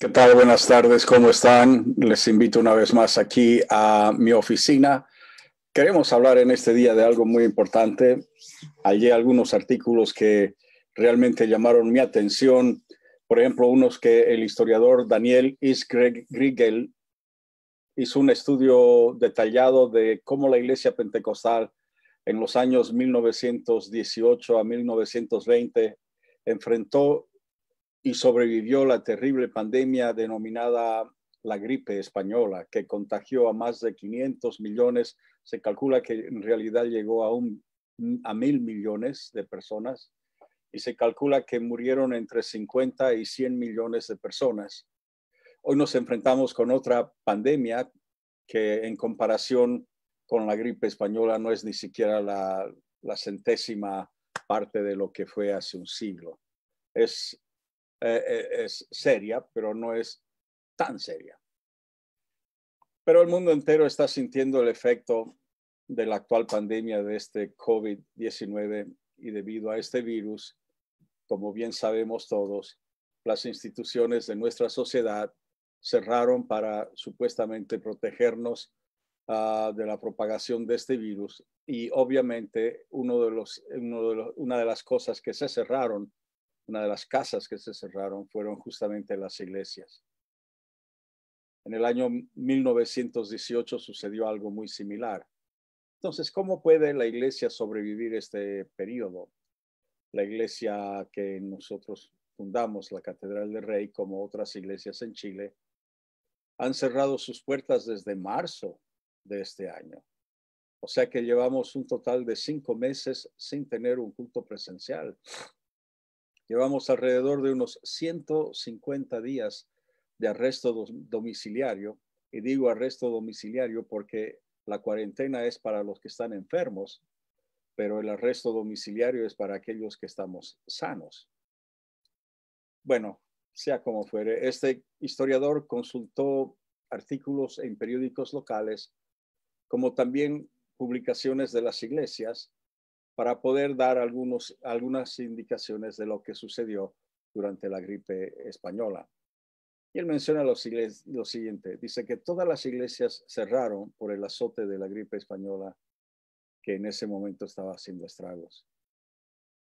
¿Qué tal? Buenas tardes, ¿cómo están? Les invito una vez más aquí a mi oficina. Queremos hablar en este día de algo muy importante. Hallé algunos artículos que realmente llamaron mi atención. Por ejemplo, unos que el historiador Daniel Isgriegel hizo un estudio detallado de cómo la Iglesia Pentecostal en los años 1918 a 1920 enfrentó y sobrevivió la terrible pandemia denominada la gripe española, que contagió a más de 500 millones. Se calcula que en realidad llegó a 1.000 millones de personas y se calcula que murieron entre 50 y 100 millones de personas. Hoy nos enfrentamos con otra pandemia que en comparación con la gripe española no es ni siquiera la centésima parte de lo que fue hace un siglo. Es seria, pero no es tan seria. Pero el mundo entero está sintiendo el efecto de la actual pandemia de este COVID-19 y debido a este virus, como bien sabemos todos, las instituciones de nuestra sociedad cerraron para supuestamente protegernos de la propagación de este virus y obviamente una de las cosas que se cerraron, una de las casas que se cerraron fueron justamente las iglesias. En el año 1918 sucedió algo muy similar. Entonces, ¿cómo puede la iglesia sobrevivir este periodo? La iglesia que nosotros fundamos, la Catedral del Rey, como otras iglesias en Chile, han cerrado sus puertas desde marzo de este año. O sea que llevamos un total de 5 meses sin tener un culto presencial. Llevamos alrededor de unos 150 días de arresto domiciliario, y digo arresto domiciliario porque la cuarentena es para los que están enfermos, pero el arresto domiciliario es para aquellos que estamos sanos. Bueno, sea como fuere, este historiador consultó artículos en periódicos locales, como también publicaciones de las iglesias, para poder dar algunas indicaciones de lo que sucedió durante la gripe española. Y él menciona lo siguiente, dice que todas las iglesias cerraron por el azote de la gripe española que en ese momento estaba haciendo estragos.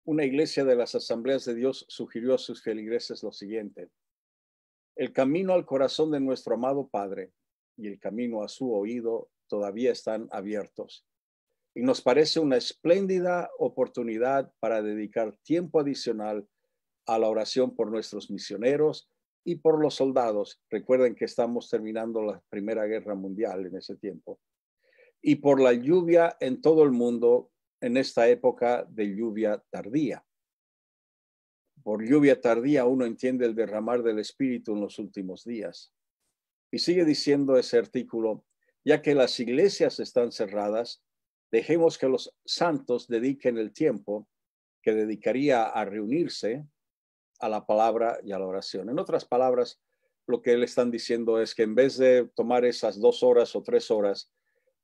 Una iglesia de las Asambleas de Dios sugirió a sus feligreses lo siguiente: el camino al corazón de nuestro amado Padre y el camino a su oído todavía están abiertos. Y nos parece una espléndida oportunidad para dedicar tiempo adicional a la oración por nuestros misioneros y por los soldados. Recuerden que estamos terminando la Primera Guerra Mundial en ese tiempo. Y por la lluvia en todo el mundo en esta época de lluvia tardía. Por lluvia tardía uno entiende el derramar del Espíritu en los últimos días. Y sigue diciendo ese artículo, ya que las iglesias están cerradas, dejemos que los santos dediquen el tiempo que dedicaría a reunirse a la palabra y a la oración. En otras palabras, lo que le están diciendo es que en vez de tomar esas 2 horas o 3 horas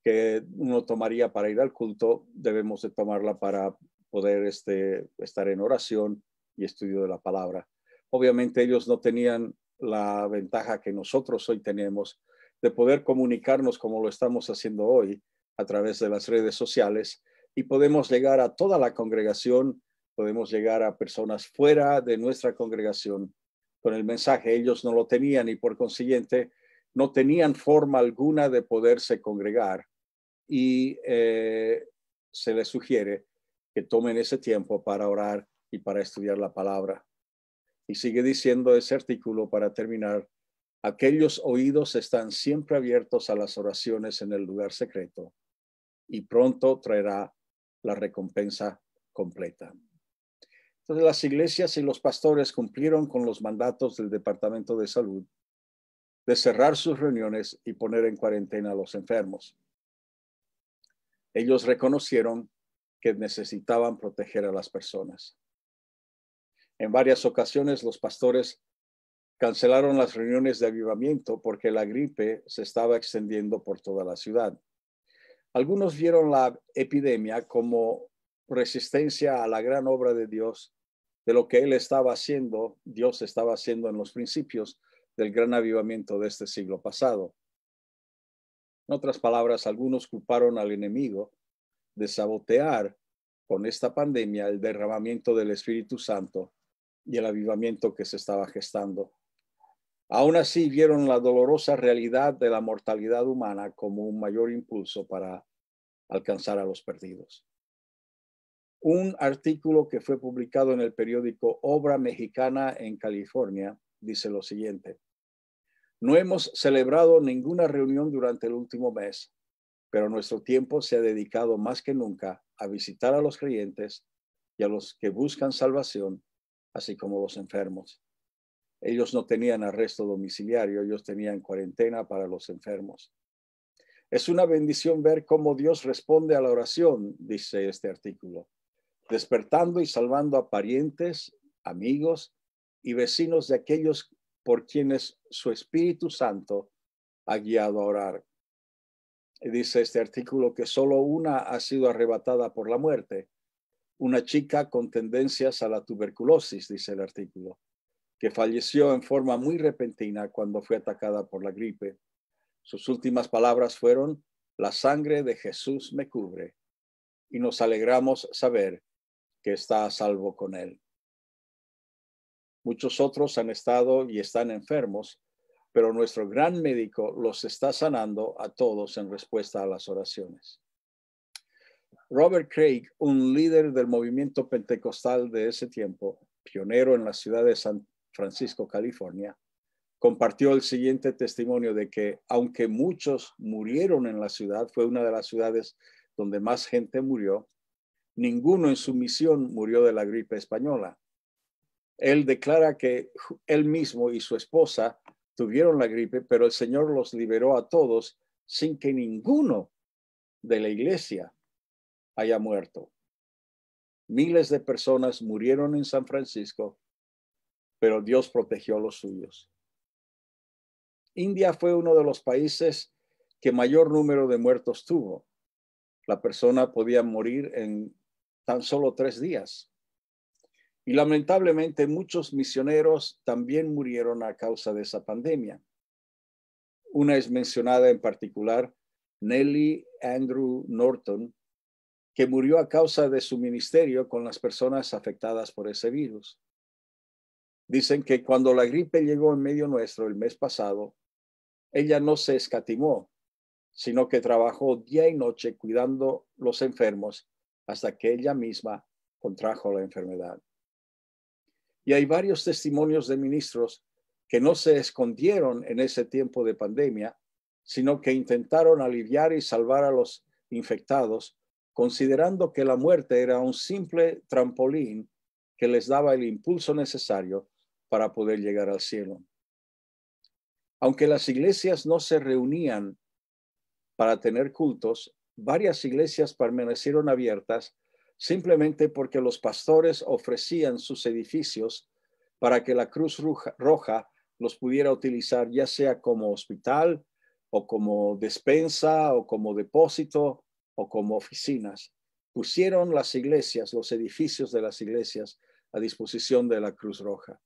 que uno tomaría para ir al culto, debemos de tomarla para poder estar en oración y estudio de la palabra. Obviamente ellos no tenían la ventaja que nosotros hoy tenemos de poder comunicarnos como lo estamos haciendo hoy a través de las redes sociales, y podemos llegar a toda la congregación, podemos llegar a personas fuera de nuestra congregación con el mensaje. Ellos no lo tenían y por consiguiente no tenían forma alguna de poderse congregar, y se les sugiere que tomen ese tiempo para orar y para estudiar la palabra. Y sigue diciendo ese artículo para terminar: aquellos oídos están siempre abiertos a las oraciones en el lugar secreto, y pronto traerá la recompensa completa. Entonces, las iglesias y los pastores cumplieron con los mandatos del Departamento de Salud de cerrar sus reuniones y poner en cuarentena a los enfermos. Ellos reconocieron que necesitaban proteger a las personas. En varias ocasiones, los pastores cancelaron las reuniones de avivamiento porque la gripe se estaba extendiendo por toda la ciudad. Algunos vieron la epidemia como resistencia a la gran obra de Dios, de lo que Dios estaba haciendo en los principios, del gran avivamiento de este siglo pasado. En otras palabras, algunos culparon al enemigo de sabotear con esta pandemia el derramamiento del Espíritu Santo y el avivamiento que se estaba gestando. Aún así, vieron la dolorosa realidad de la mortalidad humana como un mayor impulso para alcanzar a los perdidos. Un artículo que fue publicado en el periódico Obra Mexicana en California dice lo siguiente: no hemos celebrado ninguna reunión durante el último mes, pero nuestro tiempo se ha dedicado más que nunca a visitar a los creyentes y a los que buscan salvación, así como los enfermos. Ellos no tenían arresto domiciliario, ellos tenían cuarentena para los enfermos. Es una bendición ver cómo Dios responde a la oración, dice este artículo, despertando y salvando a parientes, amigos y vecinos de aquellos por quienes su Espíritu Santo ha guiado a orar. Y dice este artículo que solo una ha sido arrebatada por la muerte, una chica con tendencias a la tuberculosis, dice el artículo, que falleció en forma muy repentina cuando fue atacada por la gripe. Sus últimas palabras fueron: la sangre de Jesús me cubre, y nos alegramos saber que está a salvo con él. Muchos otros han estado y están enfermos, pero nuestro gran médico los está sanando a todos en respuesta a las oraciones. Robert Craig, un líder del movimiento pentecostal de ese tiempo, pionero en la ciudad de San Francisco, California, compartió el siguiente testimonio de que, aunque muchos murieron en la ciudad, fue una de las ciudades donde más gente murió, ninguno en su misión murió de la gripe española. Él declara que él mismo y su esposa tuvieron la gripe, pero el Señor los liberó a todos sin que ninguno de la iglesia haya muerto. Miles de personas murieron en San Francisco, pero Dios protegió a los suyos. India fue uno de los países que mayor número de muertos tuvo. La persona podía morir en tan solo 3 días. Y lamentablemente muchos misioneros también murieron a causa de esa pandemia. Una es mencionada en particular, Nellie Andrew Norton, que murió a causa de su ministerio con las personas afectadas por ese virus. Dicen que cuando la gripe llegó en medio nuestro el mes pasado, ella no se escatimó, sino que trabajó día y noche cuidando los enfermos hasta que ella misma contrajo la enfermedad. Y hay varios testimonios de ministros que no se escondieron en ese tiempo de pandemia, sino que intentaron aliviar y salvar a los infectados, considerando que la muerte era un simple trampolín que les daba el impulso necesario para poder llegar al cielo. Aunque las iglesias no se reunían para tener cultos, varias iglesias permanecieron abiertas simplemente porque los pastores ofrecían sus edificios para que la Cruz Roja los pudiera utilizar, ya sea como hospital o como despensa o como depósito o como oficinas. Pusieron las iglesias, los edificios de las iglesias a disposición de la Cruz Roja.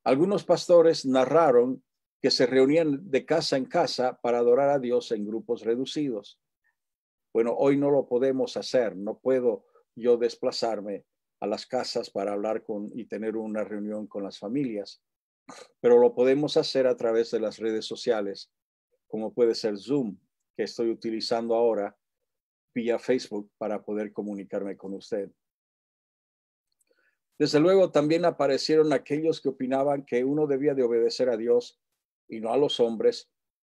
Algunos pastores narraron que se reunían de casa en casa para adorar a Dios en grupos reducidos. Bueno, hoy no lo podemos hacer, no puedo yo desplazarme a las casas para hablar y tener una reunión con las familias, pero lo podemos hacer a través de las redes sociales, como puede ser Zoom, que estoy utilizando ahora vía Facebook para poder comunicarme con usted. Desde luego, también aparecieron aquellos que opinaban que uno debía de obedecer a Dios y no a los hombres,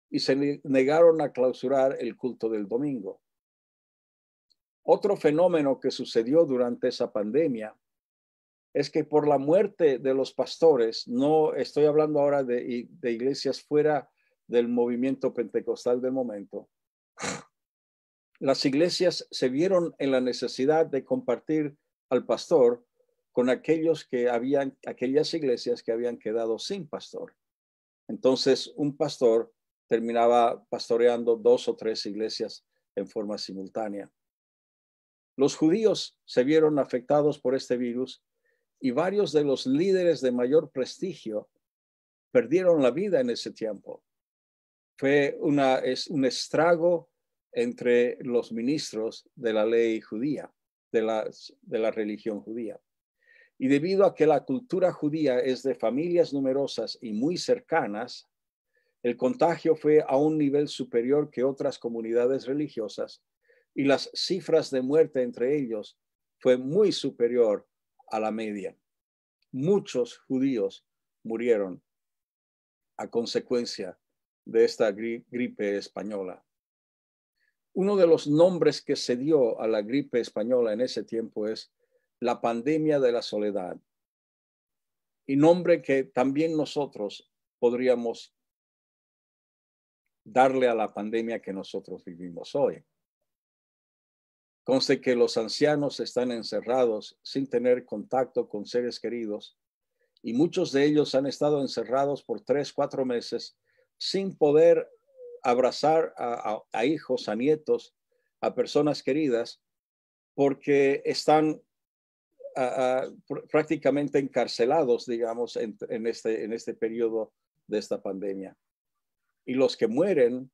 y se negaron a clausurar el culto del domingo. Otro fenómeno que sucedió durante esa pandemia es que por la muerte de los pastores, no estoy hablando ahora de iglesias fuera del movimiento pentecostal del momento, las iglesias se vieron en la necesidad de compartir al pastor con aquellas iglesias que habían quedado sin pastor. Entonces, un pastor terminaba pastoreando 2 o 3 iglesias en forma simultánea. Los judíos se vieron afectados por este virus y varios de los líderes de mayor prestigio perdieron la vida en ese tiempo. Fue un estrago entre los ministros de la ley judía, de la religión judía. Y debido a que la cultura judía es de familias numerosas y muy cercanas, el contagio fue a un nivel superior que otras comunidades religiosas y las cifras de muerte entre ellos fue muy superior a la media. Muchos judíos murieron a consecuencia de esta gripe española. Uno de los nombres que se dio a la gripe española en ese tiempo es la pandemia de la soledad, y nombre que también nosotros podríamos darle a la pandemia que nosotros vivimos hoy. Conste que los ancianos están encerrados sin tener contacto con seres queridos, y muchos de ellos han estado encerrados por 3, 4 meses sin poder abrazar a hijos, a nietos, a personas queridas, porque están prácticamente encarcelados, digamos, en este periodo de esta pandemia. Y los que mueren,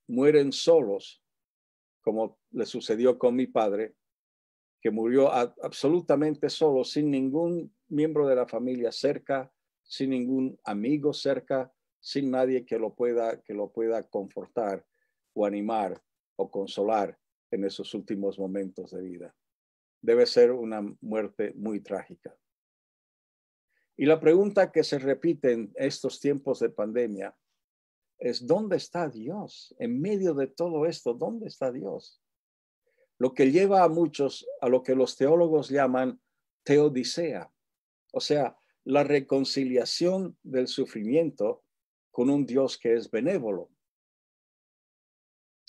mueren solos, como le sucedió con mi padre, que murió absolutamente solo, sin ningún miembro de la familia cerca, sin ningún amigo cerca, sin nadie que lo pueda confortar o animar o consolar en esos últimos momentos de vida. Debe ser una muerte muy trágica. Y la pregunta que se repite en estos tiempos de pandemia es: ¿dónde está Dios? En medio de todo esto, ¿dónde está Dios? Lo que lleva a muchos a lo que los teólogos llaman teodicea, o sea, la reconciliación del sufrimiento con un Dios que es benévolo.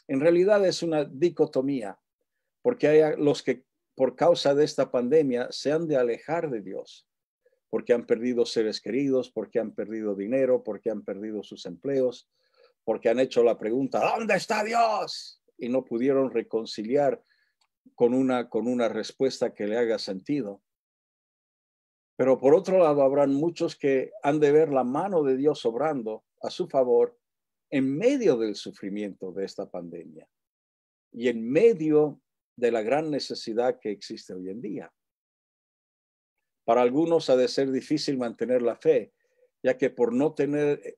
En realidad es una dicotomía, porque hay los que por causa de esta pandemia se han de alejar de Dios, porque han perdido seres queridos, porque han perdido dinero, porque han perdido sus empleos, porque han hecho la pregunta: ¿dónde está Dios? Y no pudieron reconciliar con una respuesta que le haga sentido. Pero por otro lado, habrán muchos que han de ver la mano de Dios obrando a su favor en medio del sufrimiento de esta pandemia y en medio de la gran necesidad que existe hoy en día. Para algunos ha de ser difícil mantener la fe, ya que por no tener,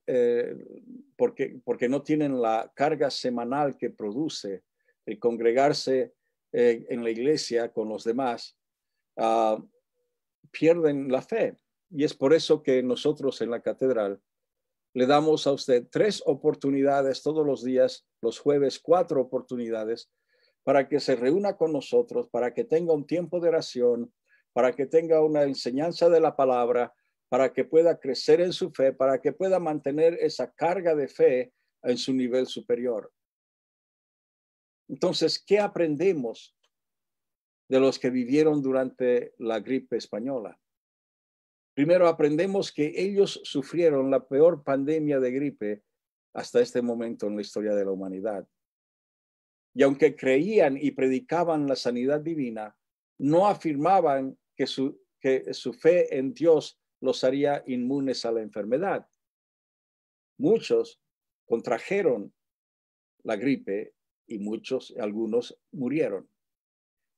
porque no tienen la carga semanal que produce el congregarse en la iglesia con los demás, pierden la fe. Y es por eso que nosotros en la catedral le damos a usted 3 oportunidades todos los días, los jueves 4 oportunidades, para que se reúna con nosotros, para que tenga un tiempo de oración, para que tenga una enseñanza de la palabra, para que pueda crecer en su fe, para que pueda mantener esa carga de fe en su nivel superior. Entonces, ¿qué aprendemos de los que vivieron durante la gripe española? Primero, aprendemos que ellos sufrieron la peor pandemia de gripe hasta este momento en la historia de la humanidad. Y aunque creían y predicaban la sanidad divina, no afirmaban que su fe en Dios los haría inmunes a la enfermedad. Muchos contrajeron la gripe y algunos murieron.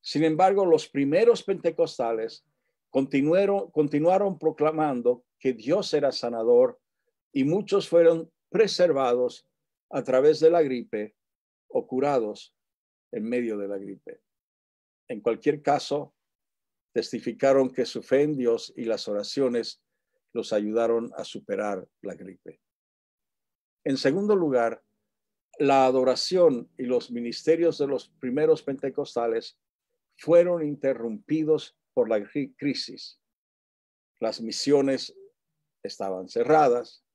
Sin embargo, los primeros pentecostales continuaron proclamando que Dios era sanador, y muchos fueron preservados a través de la gripe o curados en medio de la gripe. En cualquier caso, testificaron que su fe en Dios y las oraciones los ayudaron a superar la gripe. En segundo lugar, la adoración y los ministerios de los primeros pentecostales fueron interrumpidos por la crisis. Las misiones estaban cerradas,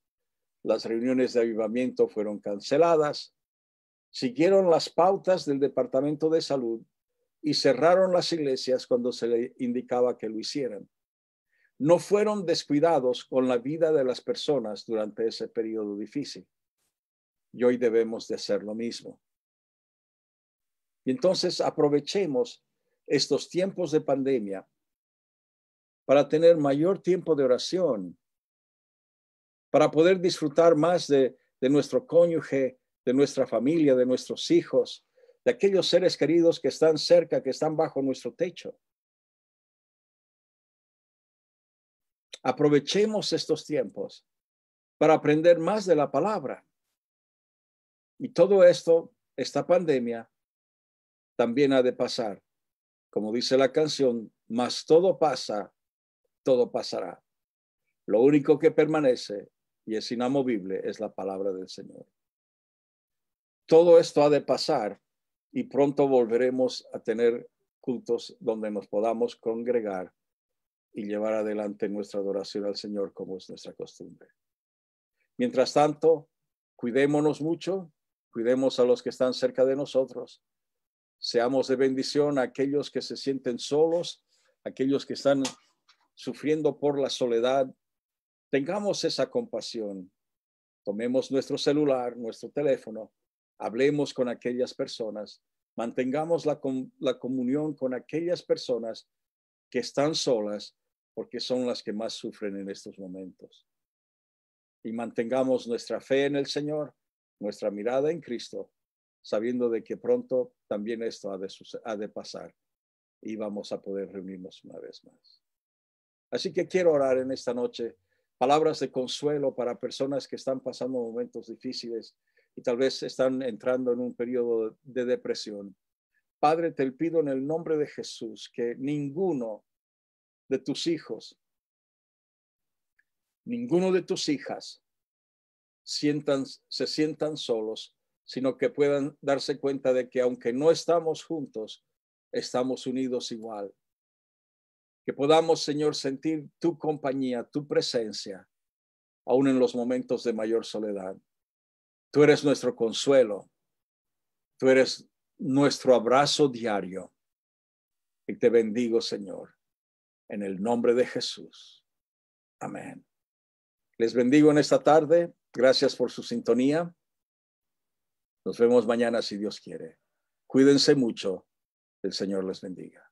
las reuniones de avivamiento fueron canceladas, siguieron las pautas del Departamento de Salud y cerraron las iglesias cuando se le indicaba que lo hicieran. No fueron descuidados con la vida de las personas durante ese periodo difícil. Y hoy debemos de hacer lo mismo. Y entonces aprovechemos estos tiempos de pandemia para tener mayor tiempo de oración, para poder disfrutar más de nuestro cónyuge, de nuestra familia, de nuestros hijos, de aquellos seres queridos que están cerca, que están bajo nuestro techo. Aprovechemos estos tiempos para aprender más de la palabra. Y todo esto, esta pandemia, también ha de pasar. Como dice la canción, mas todo pasa, todo pasará. Lo único que permanece y es inamovible es la palabra del Señor. Todo esto ha de pasar y pronto volveremos a tener cultos donde nos podamos congregar y llevar adelante nuestra adoración al Señor como es nuestra costumbre. Mientras tanto, cuidémonos mucho, cuidemos a los que están cerca de nosotros, seamos de bendición a aquellos que se sienten solos, aquellos que están sufriendo por la soledad. Tengamos esa compasión, tomemos nuestro celular, nuestro teléfono, hablemos con aquellas personas, mantengamos la comunión con aquellas personas que están solas, porque son las que más sufren en estos momentos. Y mantengamos nuestra fe en el Señor, nuestra mirada en Cristo, sabiendo de que pronto también esto ha de pasar y vamos a poder reunirnos una vez más. Así que quiero orar en esta noche, palabras de consuelo para personas que están pasando momentos difíciles y tal vez están entrando en un periodo de depresión. Padre, te pido en el nombre de Jesús que ninguno de tus hijos, ninguno de tus hijas se sientan solos, sino que puedan darse cuenta de que aunque no estamos juntos, estamos unidos igual. Que podamos, Señor, sentir tu compañía, tu presencia, aún en los momentos de mayor soledad. Tú eres nuestro consuelo. Tú eres nuestro abrazo diario. Y te bendigo, Señor, en el nombre de Jesús. Amén. Les bendigo en esta tarde. Gracias por su sintonía. Nos vemos mañana si Dios quiere. Cuídense mucho. El Señor les bendiga.